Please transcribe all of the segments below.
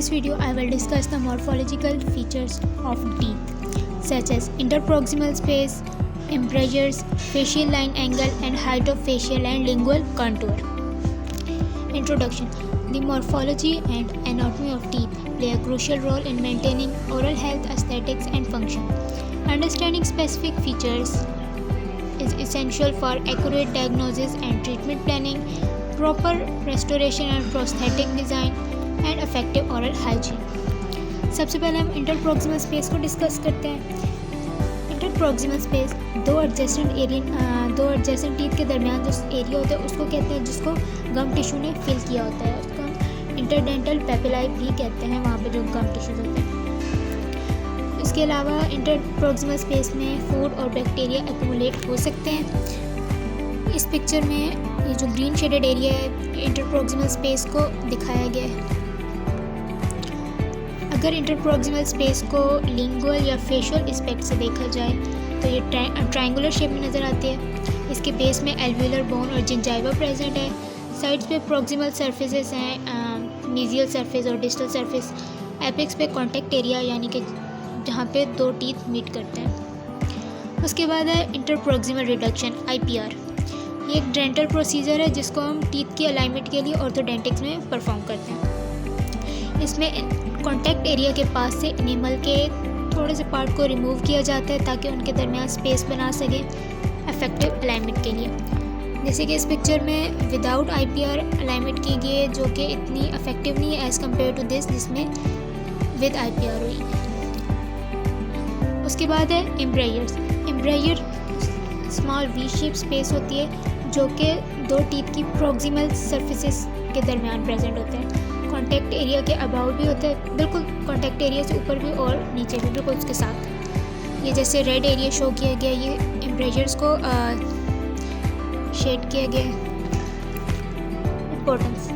this video, I will discuss the morphological features of teeth, such as interproximal space, embrasures, facial line angle, and height of facial and lingual contour. Introduction. The morphology and anatomy of teeth play a crucial role in maintaining oral health, aesthetics, and function. Understanding specific features is essential for accurate diagnosis and treatment planning, proper restoration and prosthetic design, and effective oral hygiene. सबसे पहले हम इंटरप्रॉक्सिमल space को discuss करते हैं। इंटरप्रॉक्सिमल space दो adjacent teeth के दरमियान जो एरिया होता है उसको कहते हैं, जिसको गम टिश्यू ने फिल किया होता है। उसको हम इंटरडेंटल पेपिलाई भी कहते हैं, वहाँ पे जो गम टिश्यूज होते हैं। इसके अलावा इंटरप्रॉक्सिमल स्पेस में फूड और बैक्टीरिया एक्यूमुलेट हो सकते हैं। इस पिक्चर में ये जो ग्रीन शेडेड एरिया है इंटरप्रॉक्सिमल स्पेस को दिखाया गया है। अगर इंटरप्रॉक्सिमल स्पेस को लिंगुअल या फेशियल एस्पेक्ट से देखा जाए तो ये ट्रायंगुलर शेप में नज़र आती है। इसके बेस में एल्वियोलर बोन और जिंजाइवा प्रेजेंट है। साइड्स पे प्रॉक्सिमल सर्फेसेस हैं, मीजियल सरफेस और डिस्टल सरफेस। एपेक्स पे कॉन्टैक्ट एरिया यानी कि जहाँ पे दो टीथ मीट करते हैं। उसके बाद है इंटरप्रॉक्सिमल रिडक्शन IPR। ये एक डेंटल प्रोसीजर है जिसको हम टीथ की अलाइनमेंट के लिए ऑर्थोडेंटिक्स में परफॉर्म करते हैं। इसमें कॉन्टैक्ट एरिया के पास से एनिमल के थोड़े से पार्ट को रिमूव किया जाता है ताकि उनके दरमियान स्पेस बना सके इफेक्टिव अलाइनमेंट के लिए। जैसे कि इस पिक्चर में विदाउट IPR अलाइनमेंट की गई है, जो कि इतनी इफेक्टिव नहीं है एज़ कम्पेयर टू दिस जिसमें विद IPR हुई। उसके बाद है embrasures. Embrasure small V shape space होती है जो कि दो टीथ की प्रॉक्सिमल सर्फेसिस के दरमियान प्रेजेंट होते हैं। कॉन्टैक्ट एरिया के अबाउट भी होते हैं, बिल्कुल कॉन्टैक्ट एरिया से ऊपर भी और नीचे भी, बिल्कुल उसके साथ। ये जैसे रेड एरिया शो किया गया, ये एम्ब्रेजर्स को शेड किया गया है। इम्पोर्टेंस: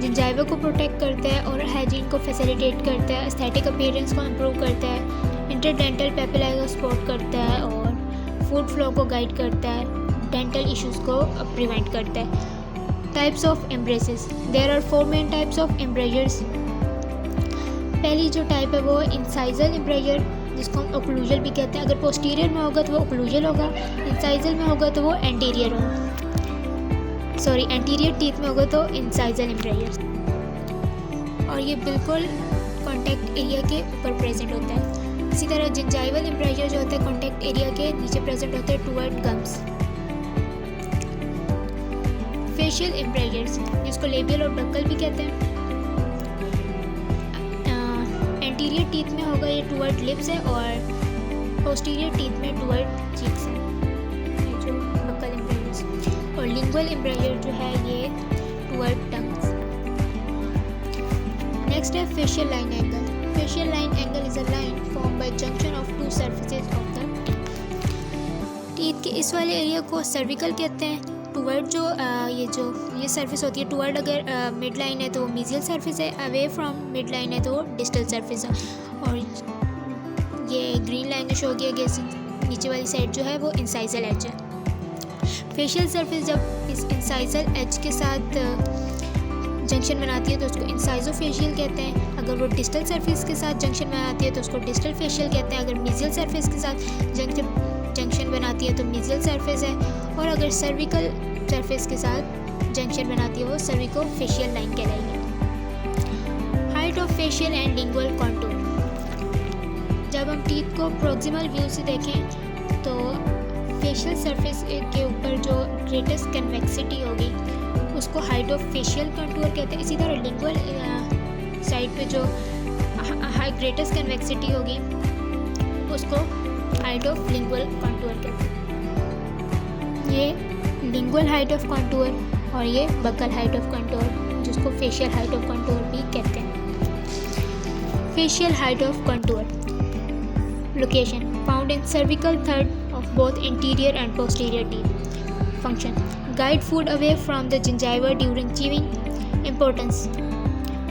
जिंजाइवा को प्रोटेक्ट करता है और हाइजीन को फैसिलिटेट करता है, एस्थेटिक अपीयरेंस को इम्प्रूव करता है, इंटरडेंटल पेपिलाई को सपोर्ट करता है और फूड फ्लो को गाइड करता है, डेंटल इश्यूज़ को प्रिवेंट करता है। Types of embrasures: there are 4 main types of embrasures. पहली जो टाइप है वो इंसाइजल एम्ब्रेजर, जिसको हम ओक्लूजल भी कहते हैं। अगर पोस्टीरियर में होगा तो वो ओक्लूजल होगा, इंसाइजल में होगा तो वो एंटीरियर होगा। एंटीरियर टीथ में होगा तो इंसाइजल एम्ब्रेजर, और ये बिल्कुल कॉन्टैक्ट एरिया के ऊपर प्रेजेंट होता है। इसी तरह जिंजाइवल एम्ब्रेजर जो होता है कॉन्टैक्ट एरिया के नीचे प्रेजेंट होता है टुवर्ड गम्स। फेशियल एम्ब्रेजर्स, जिसको लेबियल और बक्कल भी कहते हैं, एंटीरियर टीथ में होगा ये टुवर्ड लिप्स है और पोस्टीरियर टीथ में टुवर्ड चीक्स है, ये जो बक्कल एम्ब्रेजर्स। और लिंगुअल एम्ब्रेजर जो है ये टुवर्ड टंग्स। नेक्स्ट है facial line angle. Facial line angle is a line form by junction of two surfaces of the teeth के इस वाले एरिया को सर्विकल कहते हैं। टुवर्ड जो ये सरफेस होती है, टुवर्ड अगर मिड लाइन है तो मीजियल सरफेस है, अवे फ्रॉम मिड लाइन है तो डिस्टल सरफेस है। और ये ग्रीन लाइन जो शो किया गया नीचे वाली साइड जो है वो इंसाइजल एज है। फेशियल सरफेस जब इस इंसाइजल एज के साथ जंक्शन बनाती है तो उसको इंसाइजोफेशियल कहते हैं। अगर वो डिस्टल सरफेस के साथ जंक्शन बनाती है तो उसको डिस्टल फेशियल कहते हैं। अगर मीजियल सरफेस के साथ जंक्शन बनाती है तो मीजियल सरफेस है, और अगर सर्विकल सरफेस के साथ जंक्शन बनाती है वो सर्विकोफेशियल लाइन कहलाएगी। Height of facial and lingual contour. जब हम टीथ को प्रॉक्सिमल व्यू से देखें तो फेशियल सरफेस के ऊपर जो ग्रेटेस्ट कन्वेक्सिटी होगी उसको हाइट ऑफ फेशियल कॉन्टूर कहते हैं। इसी तरह लिंगुअल साइड पे जो ग्रेटेस्ट कन्वेक्सिटी होगी उसको हाइट ऑफ लिंगुअल कॉन्टूर कहते हैं। ये लिंगुअल हाइट ऑफ कॉन्टूर और ये बकल हाइट ऑफ कॉन्टूर, जिसको फेशियल हाइट ऑफ कॉन्टूर भी कहते हैं। Facial height of contour location found in cervical third of both interior and posterior teeth. Function guide food away from the gingiva during chewing.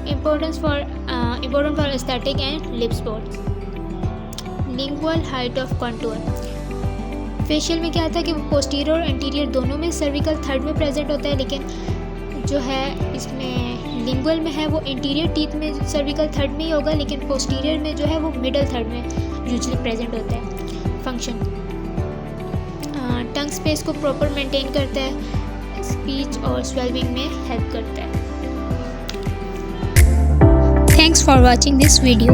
Importance for aesthetic and lip spots. Lingual height of contour. Facial में क्या आता है कि वो posterior और anterior दोनों में cervical third में प्रेजेंट होता है, लेकिन जो है इसमें लिंगुअल में है वो इंटीरियर टीथ में सर्विकल थर्ड में ही होगा, लेकिन पोस्टीरियर में जो है वो मिडल थर्ड में यूजुअली प्रेजेंट होता है। फंक्शन टंग स्पेस को प्रॉपर मेंटेन करता है, स्पीच और स्वेलविंग में हेल्प करता है। Thanks for watching this video.